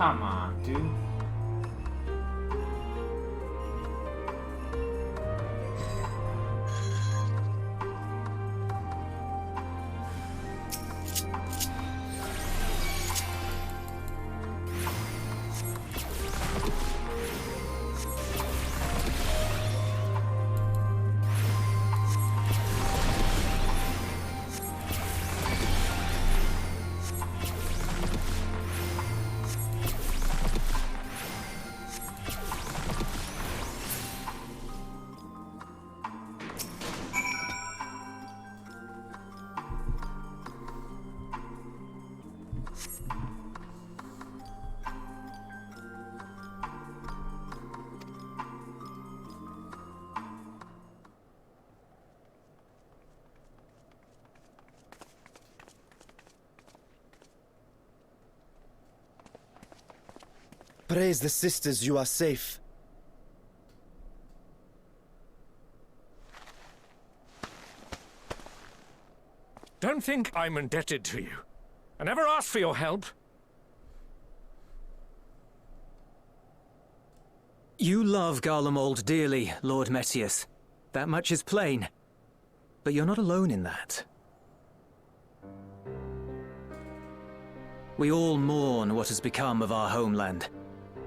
Come on, dude. Praise the sisters, you are safe. Don't think I'm indebted to you. I never asked for your help. You love Garlemald dearly, Lord Metius. That much is plain. But you're not alone in that. We all mourn what has become of our homeland.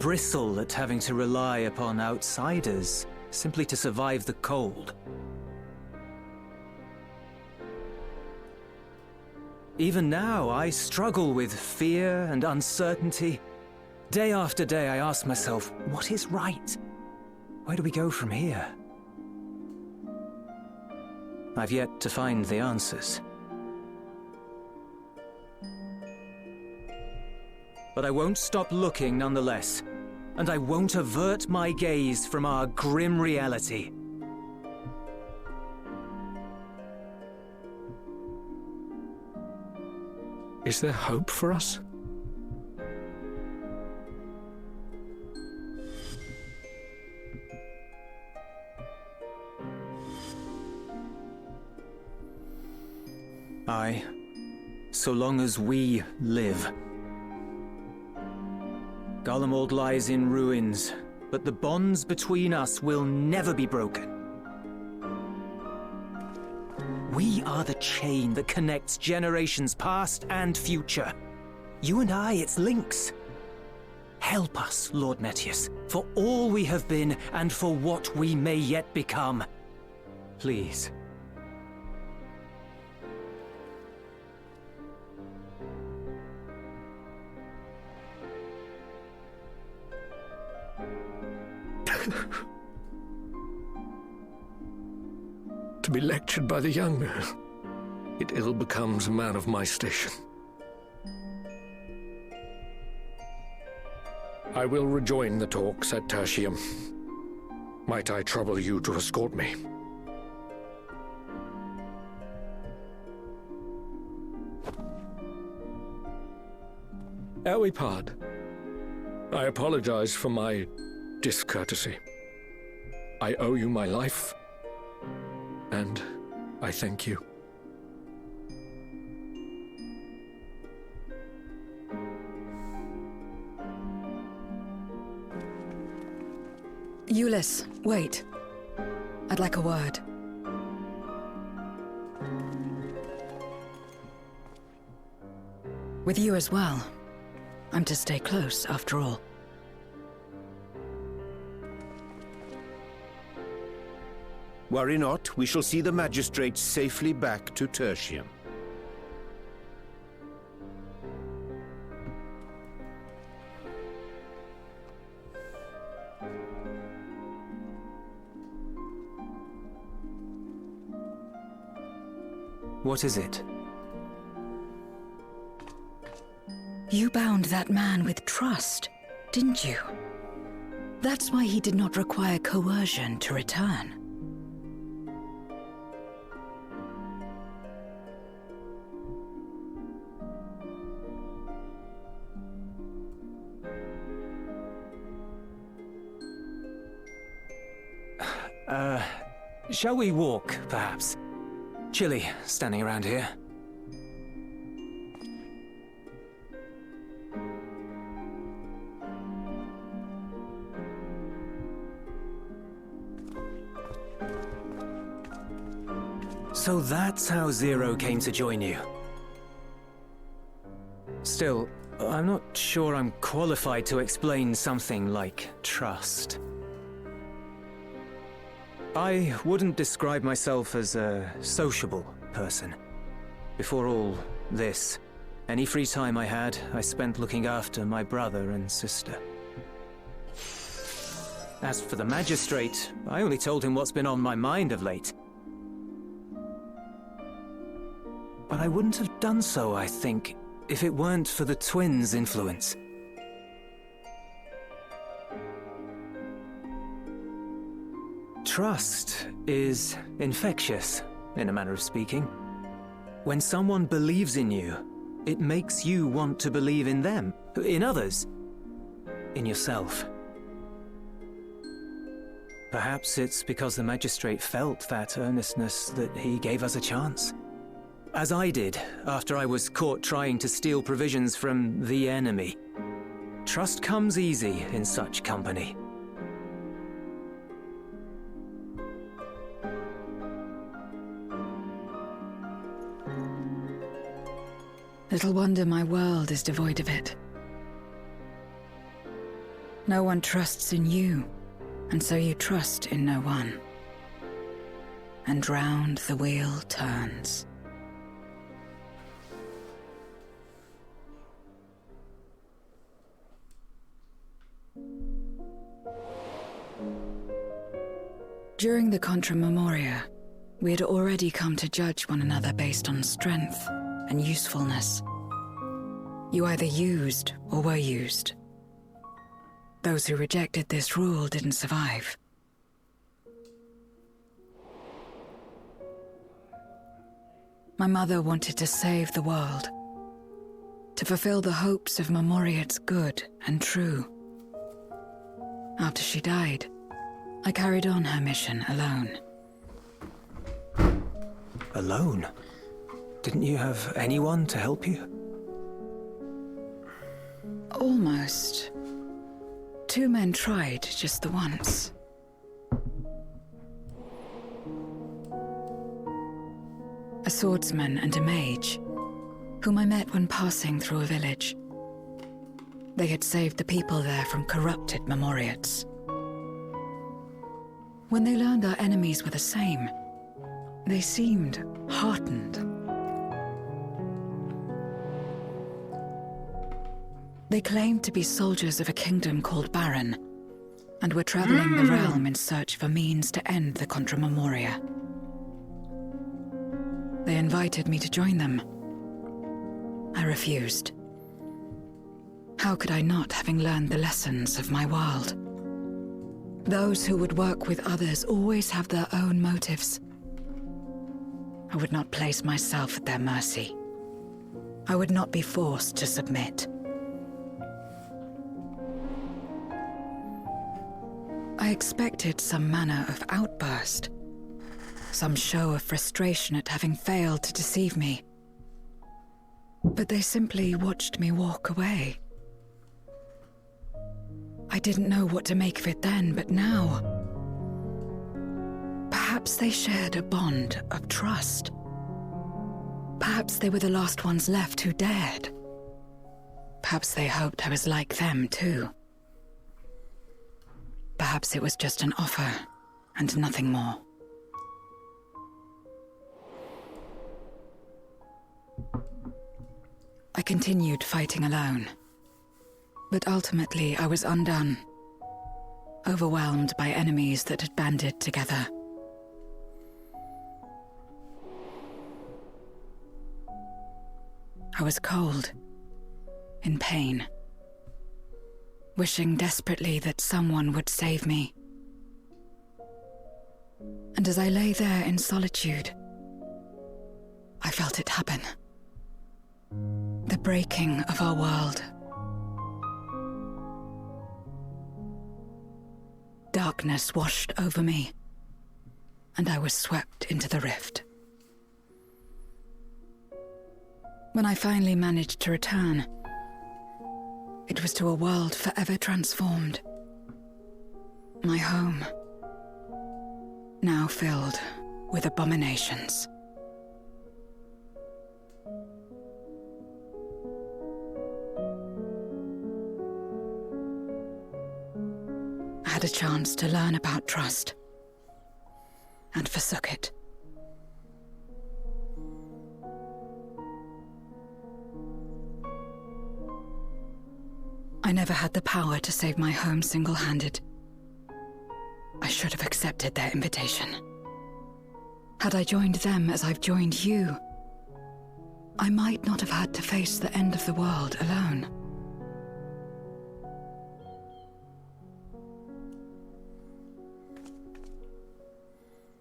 Bristle at having to rely upon outsiders simply to survive the cold. Even now, I struggle with fear and uncertainty. Day after day, I ask myself, what is right? Where do we go from here? I've yet to find the answers. But I won't stop looking nonetheless, and I won't avert my gaze from our grim reality. Is there hope for us? Aye, so long as we live. Garlemald lies in ruins, but the bonds between us will never be broken. We are the chain that connects generations past and future. You and I, it's links. Help us, Lord Metius, for all we have been and for what we may yet become. Please. To be lectured by the younger, it ill becomes a man of my station. I will rejoin the talks at Tertium. Might I trouble you to escort me? Ere we part, I apologize for my discourtesy. I owe you my life, and I thank you. Ulyss, wait. I'd like a word. With you as well. I'm to stay close, after all. Worry not, we shall see the magistrates safely back to Tertium. What is it? You bound that man with trust, didn't you? That's why he did not require coercion to return. Shall we walk, perhaps? Chilly, standing around here. So that's how Zero came to join you. Still, I'm not sure I'm qualified to explain something like trust. I wouldn't describe myself as a sociable person. Before all this, any free time I had, I spent looking after my brother and sister. As for the magistrate, I only told him what's been on my mind of late. But I wouldn't have done so, I think, if it weren't for the twins' influence. Trust is infectious, in a manner of speaking. When someone believes in you, it makes you want to believe in them, in others, in yourself. Perhaps it's because the magistrate felt that earnestness that he gave us a chance. As I did, after I was caught trying to steal provisions from the enemy. Trust comes easy in such company. Little wonder my world is devoid of it. No one trusts in you, and so you trust in no one. And round the wheel turns. During the Contra Memoria, we had already come to judge one another based on strength and usefulness. You either used or were used. Those who rejected this rule didn't survive. My mother wanted to save the world, to fulfill the hopes of Memoria's good and true. After she died, I carried on her mission alone. Alone? Didn't you have anyone to help you? Almost. 2 men tried just the once. A swordsman and a mage, whom I met when passing through a village. They had saved the people there from corrupted Memoriates. When they learned our enemies were the same, they seemed heartened. They claimed to be soldiers of a kingdom called Baron, and were traveling the realm in search of a means to end the Contra Memoria. They invited me to join them. I refused. How could I not, having learned the lessons of my world? Those who would work with others always have their own motives. I would not place myself at their mercy. I would not be forced to submit. I expected some manner of outburst, some show of frustration at having failed to deceive me. But they simply watched me walk away. I didn't know what to make of it then, but now... Perhaps they shared a bond of trust. Perhaps they were the last ones left who dared. Perhaps they hoped I was like them, too. Perhaps it was just an offer, and nothing more. I continued fighting alone. But ultimately, I was undone. Overwhelmed by enemies that had banded together. I was cold, in pain, wishing desperately that someone would save me. And as I lay there in solitude, I felt it happen. The breaking of our world. Darkness washed over me, and I was swept into the rift. When I finally managed to return, it was to a world forever transformed. My home, now filled with abominations. I had a chance to learn about trust, and forsook it. I never had the power to save my home single-handed. I should have accepted their invitation. Had I joined them as I've joined you, I might not have had to face the end of the world alone.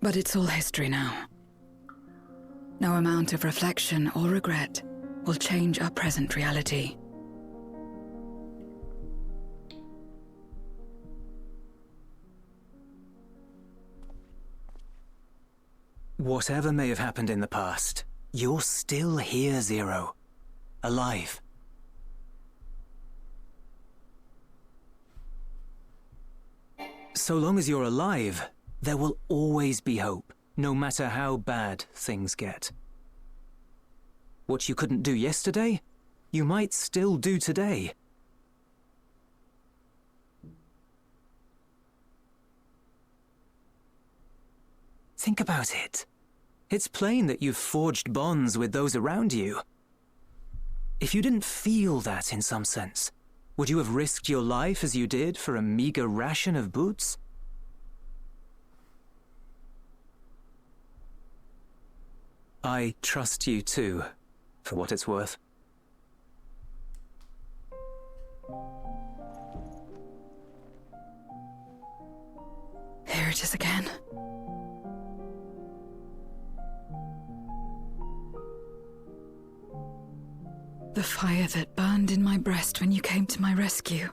But it's all history now. No amount of reflection or regret will change our present reality. Whatever may have happened in the past, you're still here, Zero. Alive. So long as you're alive, there will always be hope, no matter how bad things get. What you couldn't do yesterday, you might still do today. Think about it. It's plain that you've forged bonds with those around you. If you didn't feel that in some sense, would you have risked your life as you did for a meager ration of boots? I trust you too, for what it's worth. Here it is again. The fire that burned in my breast when you came to my rescue.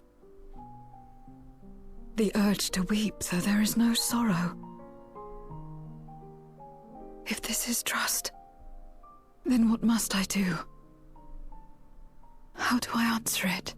The urge to weep though there is no sorrow. If this is trust, then what must I do? How do I answer it?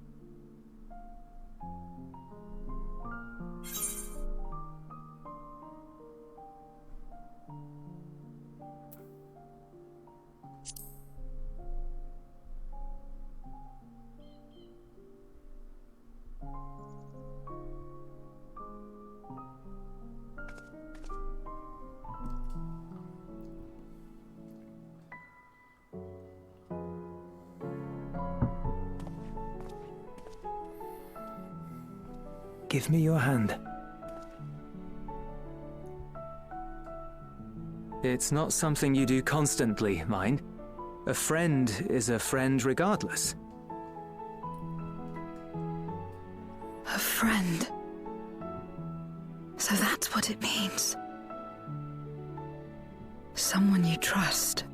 Give me your hand. It's not something you do constantly, mind. A friend is a friend regardless. A friend. So that's what it means. Someone you trust.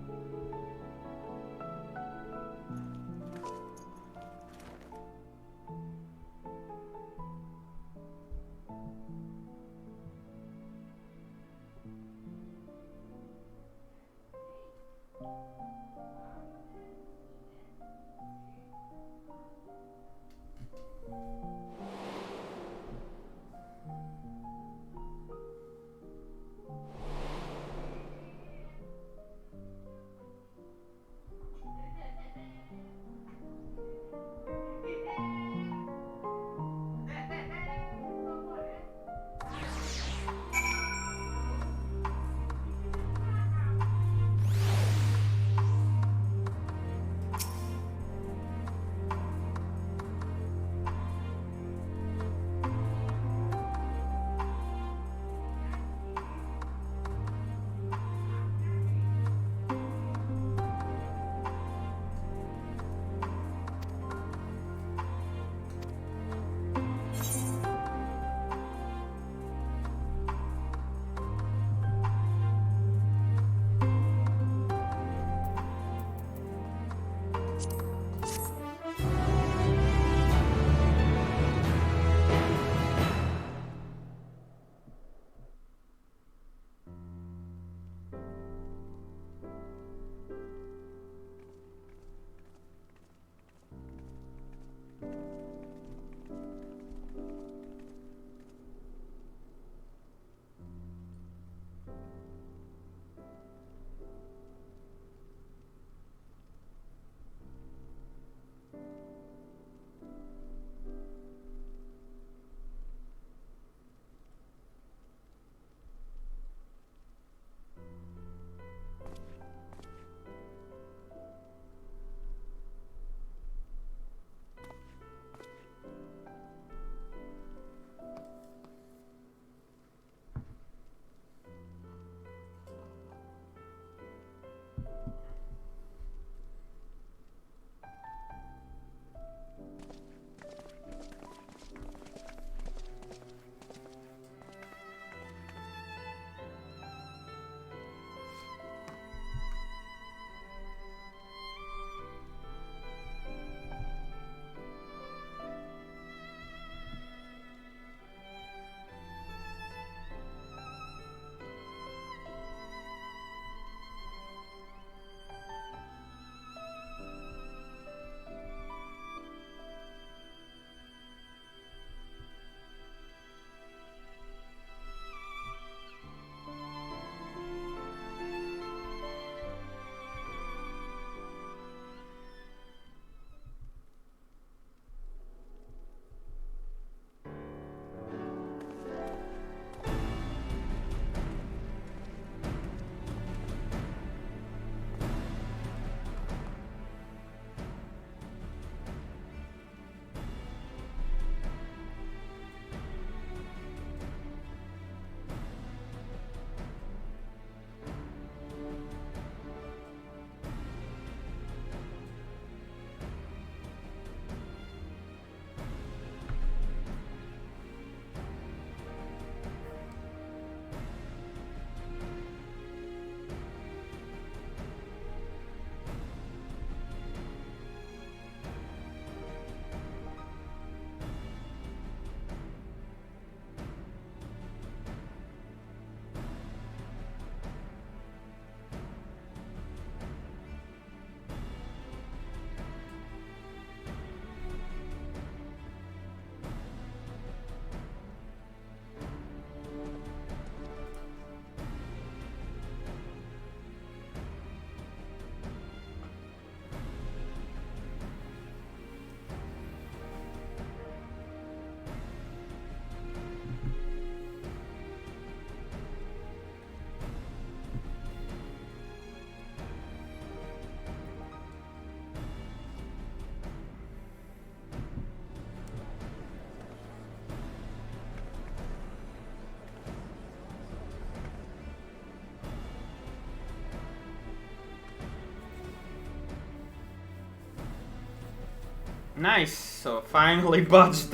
Nice, so finally budged.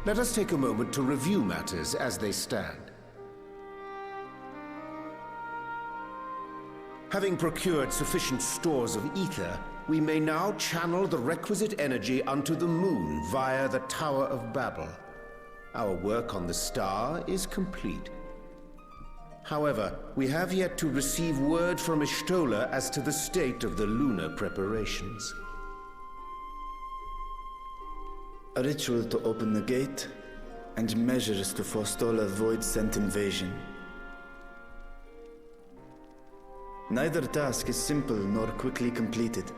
Let us take a moment to review matters as they stand. Having procured sufficient stores of ether, we may now channel the requisite energy unto the moon via the Tower of Babel. Our work on the star is complete. However, we have yet to receive word from Ishtola as to the state of the lunar preparations. A ritual to open the gate, and measures to forestall a void-sent invasion. Neither task is simple nor quickly completed.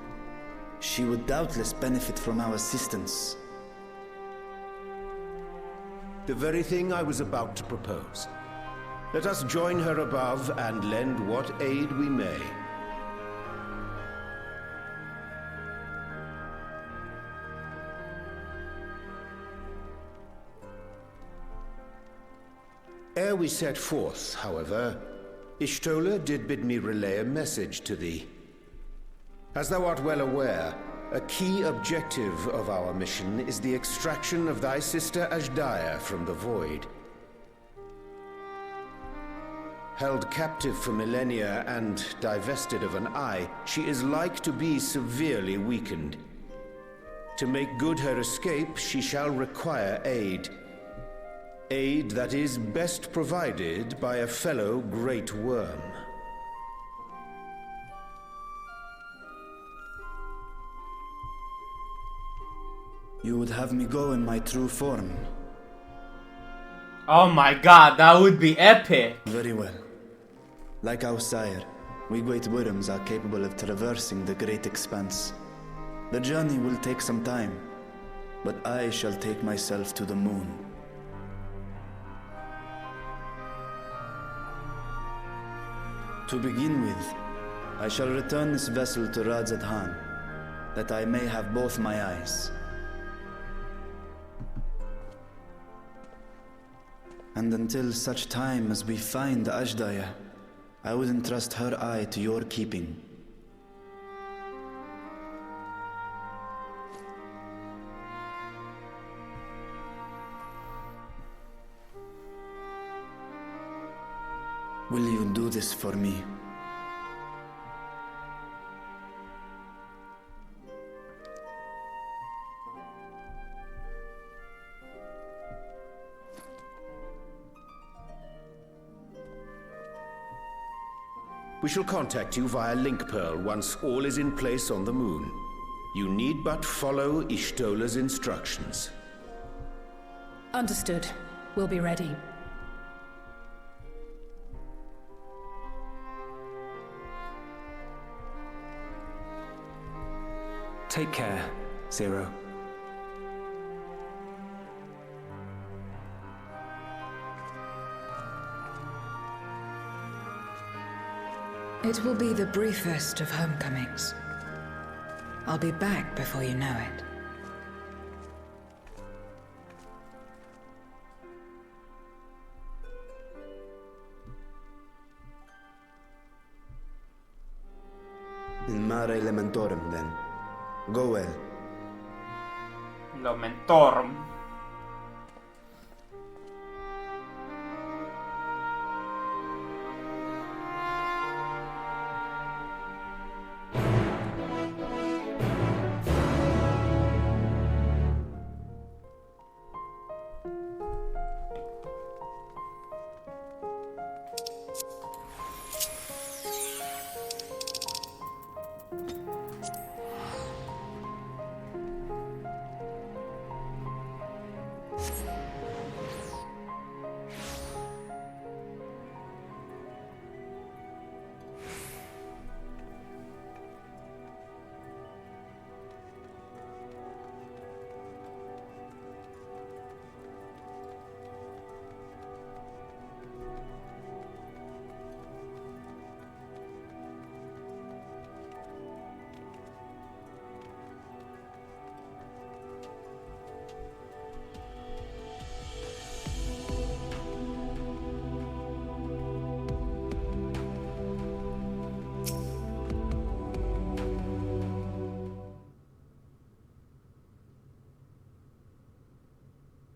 She would doubtless benefit from our assistance. The very thing I was about to propose. Let us join her above and lend what aid we may. Ere we set forth, however, Ishtola did bid me relay a message to thee. As thou art well aware, a key objective of our mission is the extraction of thy sister Ashdaya from the Void. Held captive for millennia and divested of an eye, she is like to be severely weakened. To make good her escape, she shall require aid. Aid that is best provided by a fellow Great Worm. You would have me go in my true form. Oh my god, that would be epic! Very well. Like our sire, we Great Worms are capable of traversing the great expanse. The journey will take some time, but I shall take myself to the moon. To begin with, I shall return this vessel to Radzadhan, that I may have both my eyes. And until such time as we find Ashdaya, I would entrust her eye to your keeping. Will you do this for me? We shall contact you via Link Pearl once all is in place on the moon. You need but follow Ishtola's instructions. Understood. We'll be ready. Take care, Zero. It will be the briefest of homecomings. I'll be back before you know it. In mare elementorum, then. Go well. Elementorum.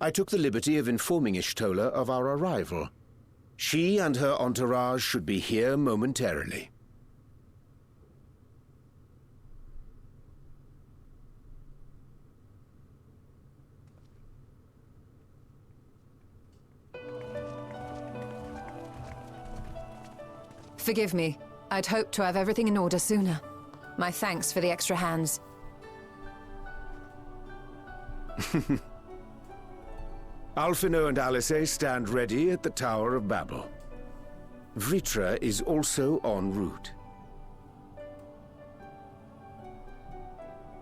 I took the liberty of informing Ishtola of our arrival. She and her entourage should be here momentarily. Forgive me. I'd hoped to have everything in order sooner. My thanks for the extra hands. Alphino and Alice stand ready at the Tower of Babel. Vritra is also en route.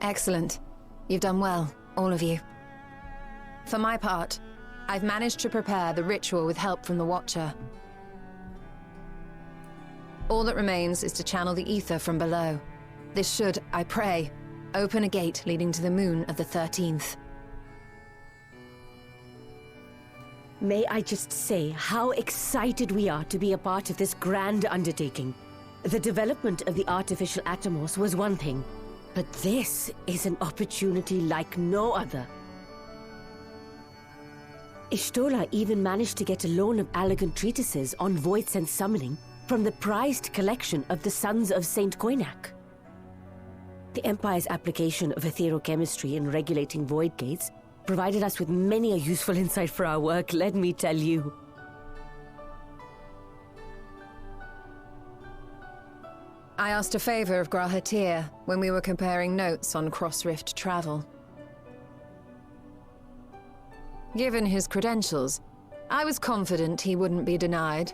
Excellent. You've done well, all of you. For my part, I've managed to prepare the ritual with help from the Watcher. All that remains is to channel the ether from below. This should, I pray, open a gate leading to the moon of the 13th. May I just say how excited we are to be a part of this grand undertaking. The development of the artificial Atomos was one thing, but this is an opportunity like no other. Ishtola even managed to get a loan of elegant treatises on voice and summoning from the prized collection of the Sons of Saint Koinak. The Empire's application of etherochemistry in regulating void gates provided us with many a useful insight for our work, let me tell you. I asked a favor of Grahatir when we were comparing notes on cross-rift travel. Given his credentials, I was confident he wouldn't be denied.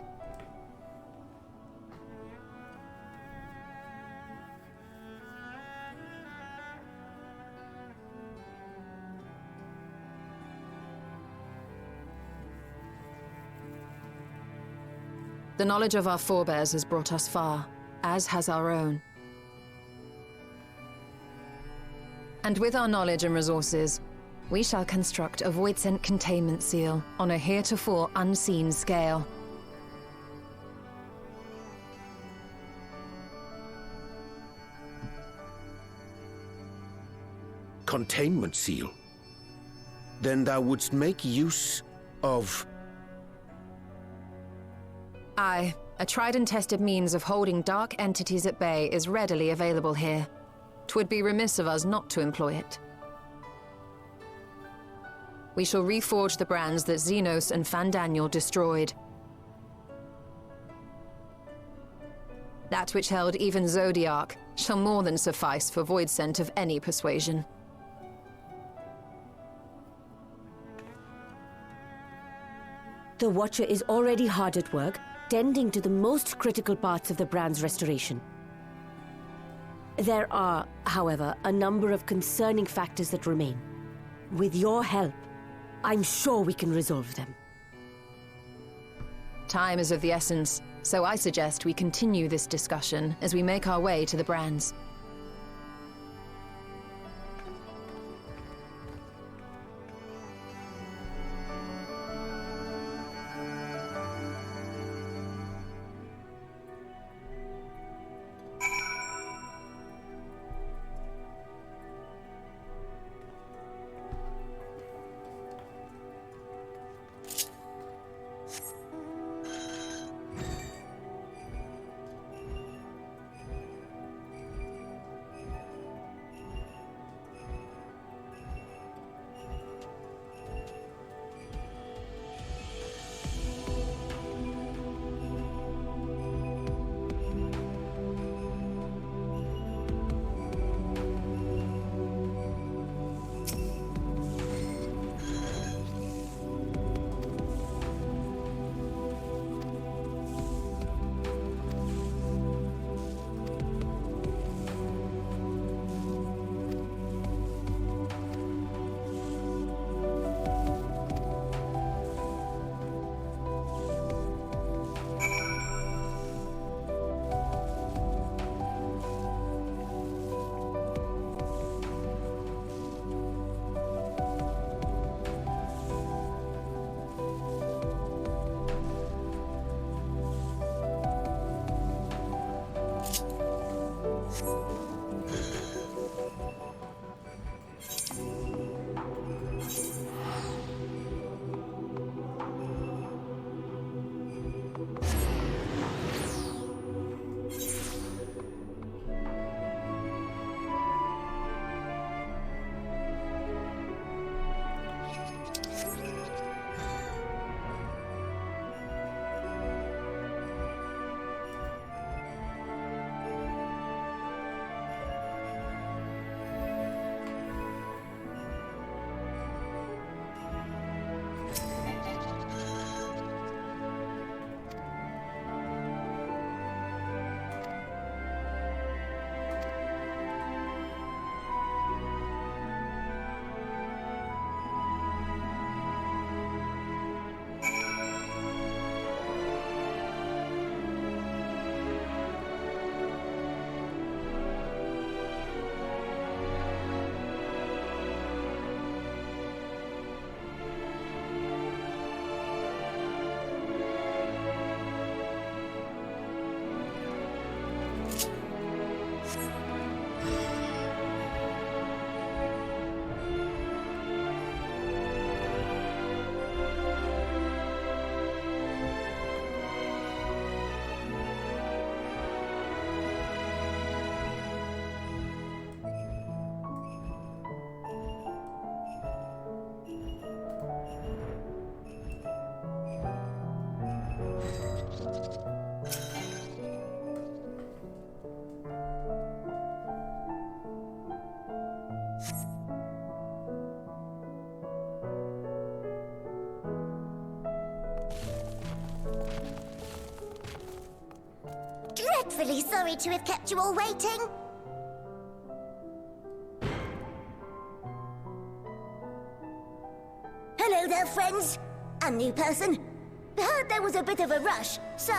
The knowledge of our forebears has brought us far, as has our own. And with our knowledge and resources, we shall construct a void-sent containment seal on a heretofore unseen scale. Containment seal? Then thou wouldst make use of... Aye, a tried and tested means of holding dark entities at bay is readily available here. 'Twould be remiss of us not to employ it. We shall reforge the brands that Xenos and Fandaniel destroyed. That which held even Zodiark shall more than suffice for void scent of any persuasion. The Watcher is already hard at work, tending to the most critical parts of the brand's restoration. There are, however, a number of concerning factors that remain. With your help, I'm sure we can resolve them. Time is of the essence, so I suggest we continue this discussion as we make our way to the brands. dreadfully sorry to have kept you all waiting. Hello there, friends. A new person. Heard there was a bit of a rush, so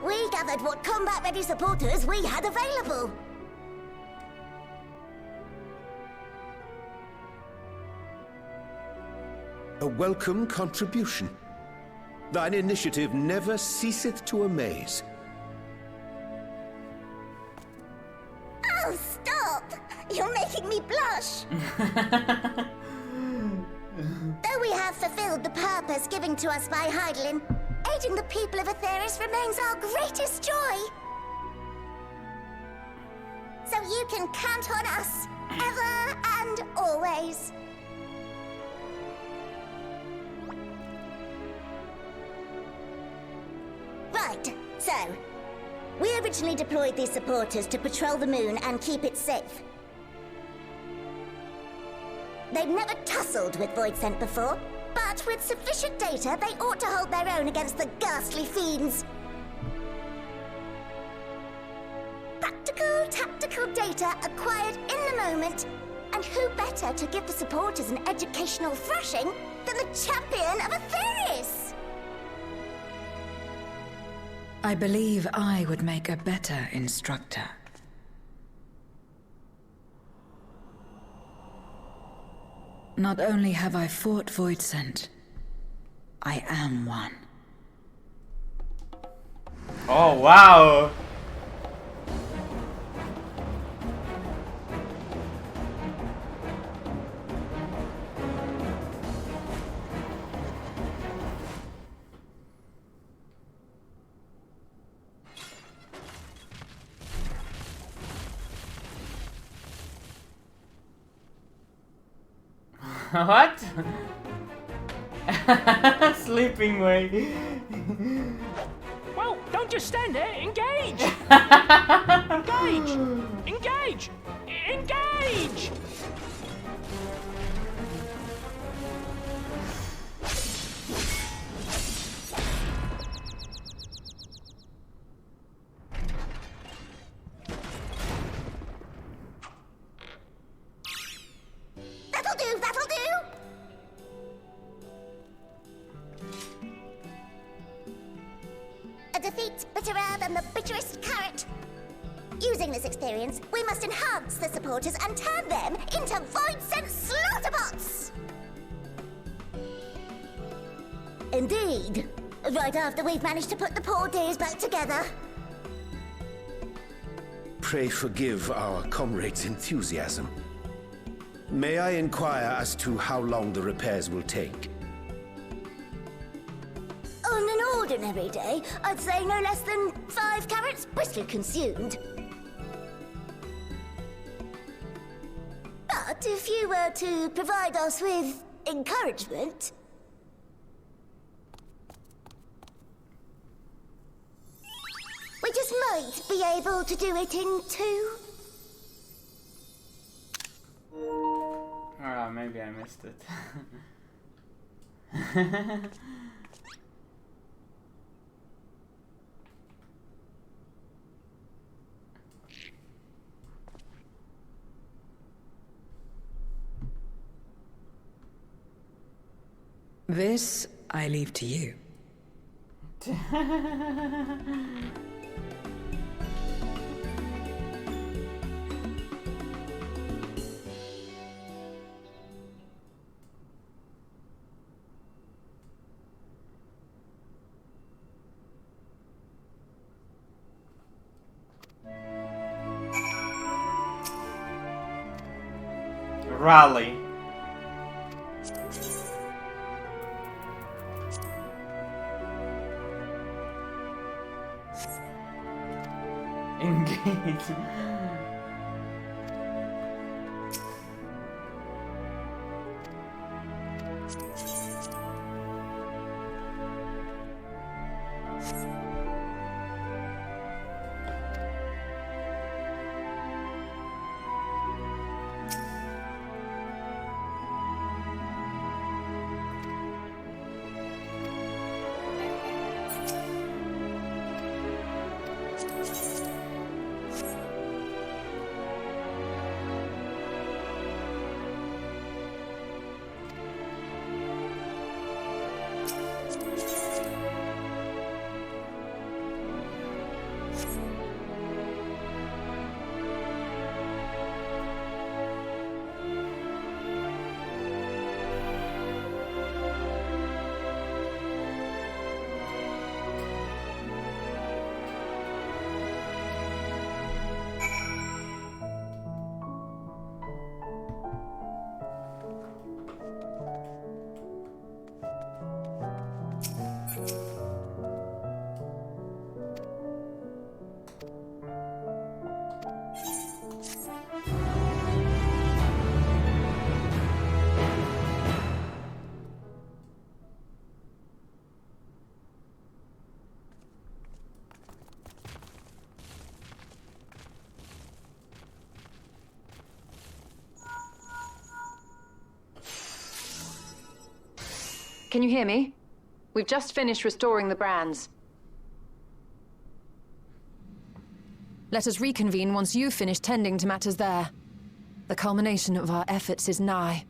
we gathered what combat-ready supporters we had available. A welcome contribution. Thine initiative never ceaseth to amaze. Oh, stop! You're making me blush! Though we have fulfilled the purpose given to us by Heidelin, aiding the people of Aetheris remains our greatest joy. So you can count on us, ever and always. Right, so, we originally deployed these supporters to patrol the moon and keep it safe. They've never tussled with Voidsent before, but with sufficient data, they ought to hold their own against the ghastly fiends. Practical, tactical data acquired in the moment, and who better to give the supporters an educational thrashing than the champion of Aetheris? I believe I would make a better instructor. Not only have I fought Voidsent, I am one. Oh, wow. What? Sleeping way. Well, don't just stand there. Engage! Engage! Engage! Engage! That'll do, that'll do! A defeat bitterer than the bitterest carrot. Using this experience, we must enhance the supporters and turn them into Voidsent slaughterbots! Indeed. Right after we've managed to put the poor dears back together. Pray forgive our comrade's enthusiasm. May I inquire as to how long the repairs will take? On an ordinary day, I'd say no less than 5 carrots briskly consumed. But if you were to provide us with encouragement... we just might be able to do it in 2. Oh, maybe I missed it. This I leave to you. Rally. Engage. Can you hear me? We've just finished restoring the brands. Let us reconvene once you've finished tending to matters there. The culmination of our efforts is nigh.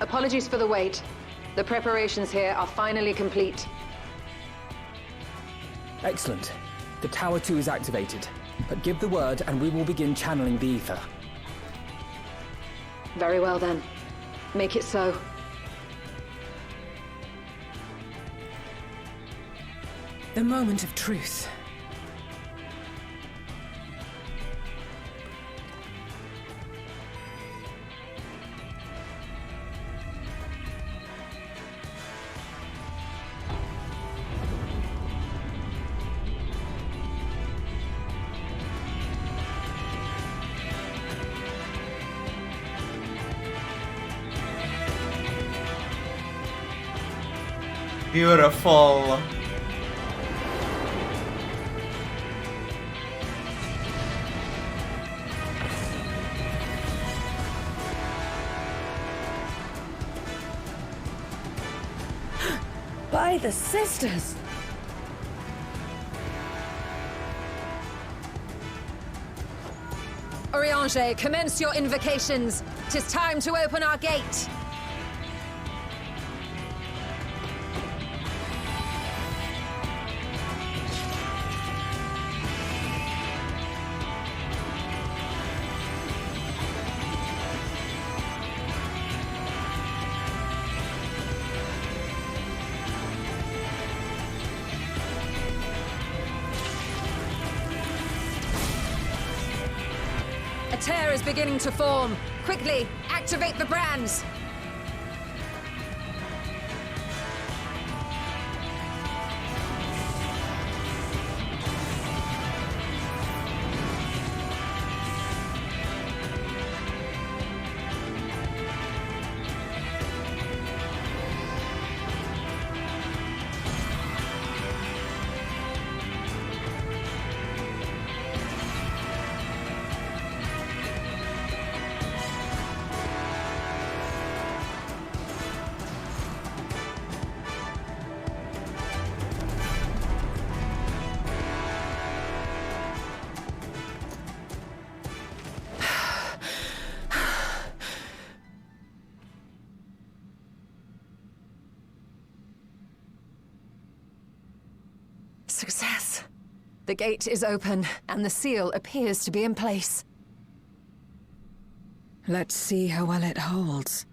Apologies for the wait. The preparations here are finally complete. Excellent. The Tower 2 is activated. But give the word and we will begin channeling the ether. Very well then. Make it so. The moment of truth. Beautiful. By the sisters! Oriange, commence your invocations. 'Tis time to open our gate. A tear is beginning to form. Quickly, activate the brands. The gate is open, and the seal appears to be in place. Let's see how well it holds.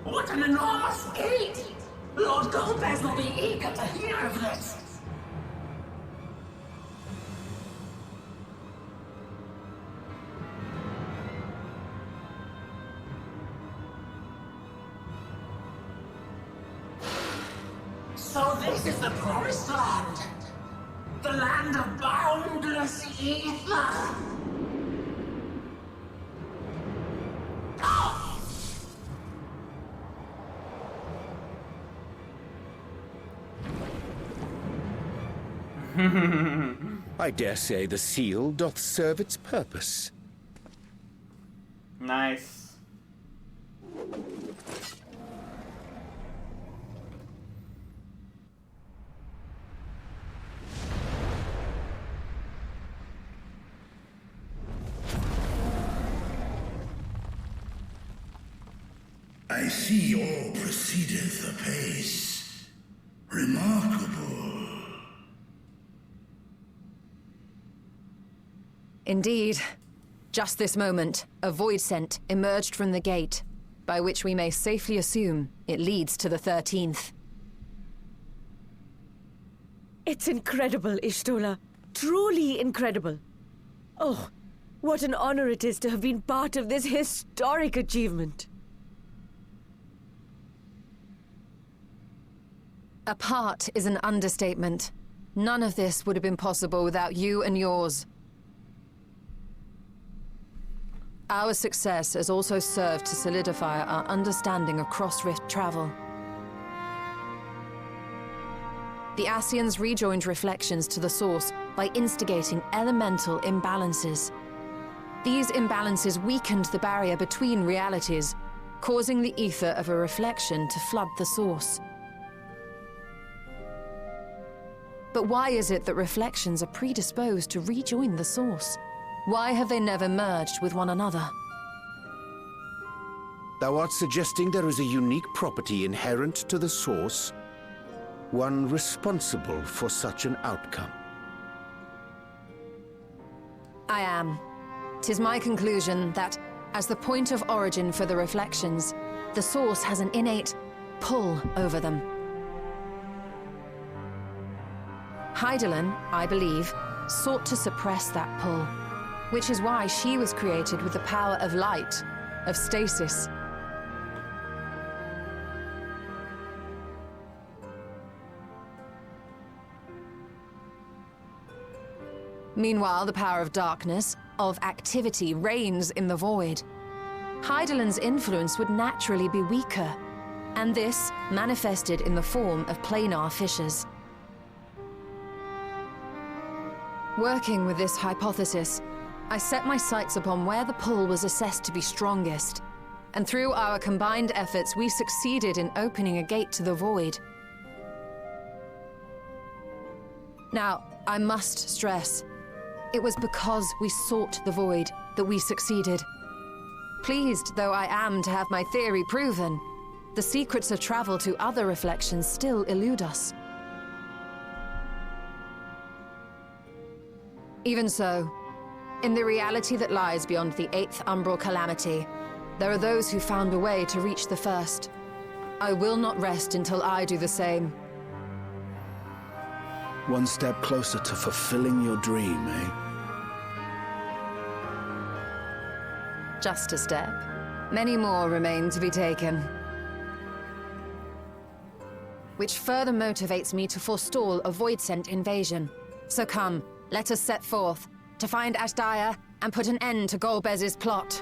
What an enormous gate! Lord Golbez will be eager to hear of this! So this is the Promised Land! The land of boundless ether! I dare say the seal doth serve its purpose. Nice. I see all proceedeth apace. Remarkable. Indeed. Just this moment, a void scent emerged from the gate, by which we may safely assume it leads to the 13th. It's incredible, Ishtola. Truly incredible. Oh, what an honor it is to have been part of this historic achievement. A part is an understatement. None of this would have been possible without you and yours. Our success has also served to solidify our understanding of cross-rift travel. The Ascians rejoined reflections to the source by instigating elemental imbalances. These imbalances weakened the barrier between realities, causing the ether of a reflection to flood the source. But why is it that reflections are predisposed to rejoin the source? Why have they never merged with one another? Thou art suggesting there is a unique property inherent to the source, one responsible for such an outcome. I am. 'Tis my conclusion that, as the point of origin for the reflections, the source has an innate pull over them. Hydaelyn, I believe, sought to suppress that pull, which is why she was created with the power of light, of stasis. Meanwhile, the power of darkness, of activity, reigns in the void. Hydaelyn's influence would naturally be weaker, and this manifested in the form of planar fissures. Working with this hypothesis, I set my sights upon where the pull was assessed to be strongest, and through our combined efforts we succeeded in opening a gate to the void. Now, I must stress, it was because we sought the void that we succeeded. Pleased though I am to have my theory proven, the secrets of travel to other reflections still elude us. Even so, in the reality that lies beyond the 8th umbral calamity, there are those who found a way to reach the first. I will not rest until I do the same. One step closer to fulfilling your dream, eh? Just a step. Many more remain to be taken. Which further motivates me to forestall a void-sent invasion. So come, let us set forth, to find Ashdaya and put an end to Golbez's plot.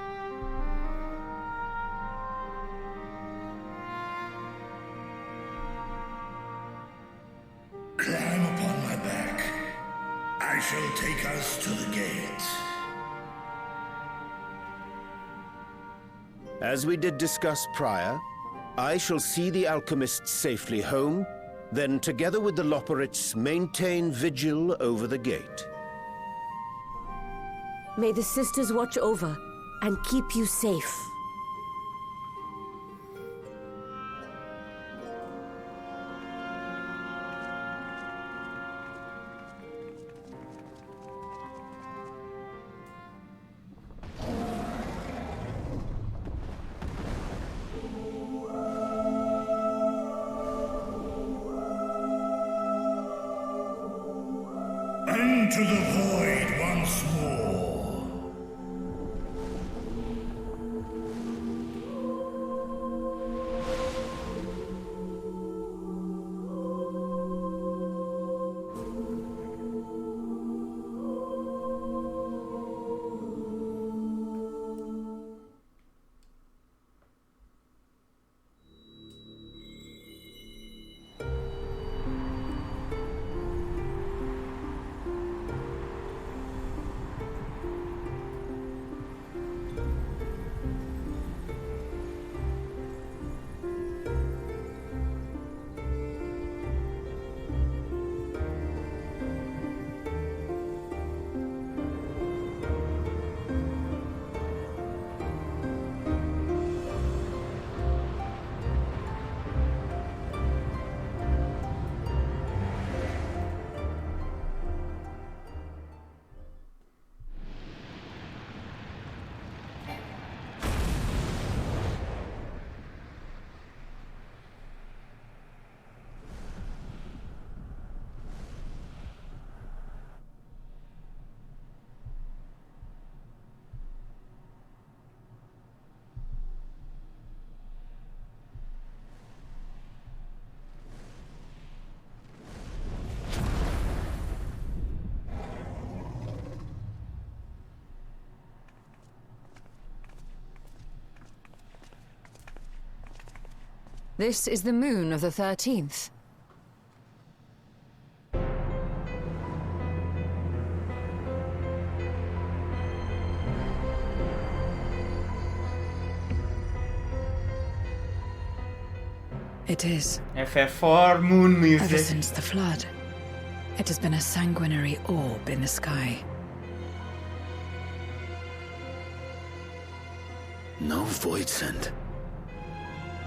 Climb upon my back. I shall take us to the gate. As we did discuss prior, I shall see the alchemists safely home, then together with the Loporrits maintain vigil over the gate. May the sisters watch over and keep you safe. Into the void once more. This is the moon of the 13th. It is. FF4 moon music. Ever since the flood, it has been a sanguinary orb in the sky. No void scent.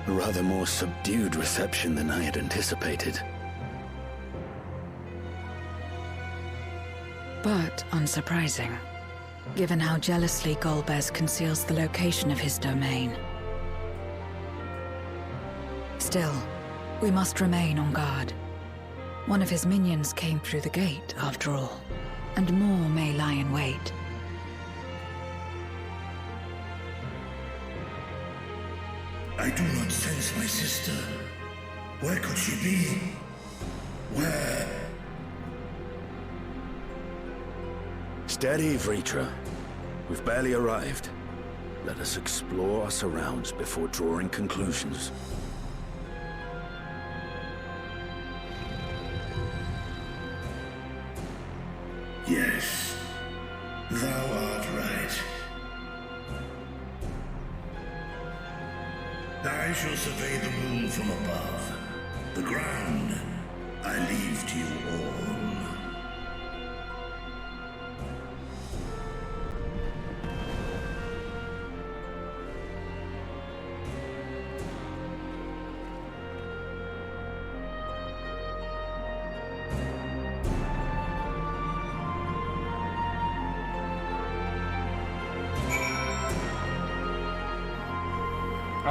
A rather more subdued reception than I had anticipated. But unsurprising, given how jealously Golbez conceals the location of his domain. Still, we must remain on guard. One of his minions came through the gate, after all, and more may lie in wait. I do not sense my sister. Where could she be? Where? Steady, Vritra. We've barely arrived. Let us explore our surrounds before drawing conclusions. Yes, thou art right. I shall survey the moon from above. The ground I leave to you all.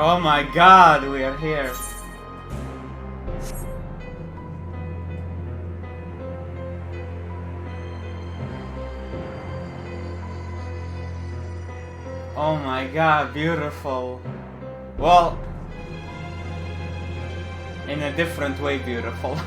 Oh my god, we are here. Oh my god, beautiful. Well, in a different way beautiful.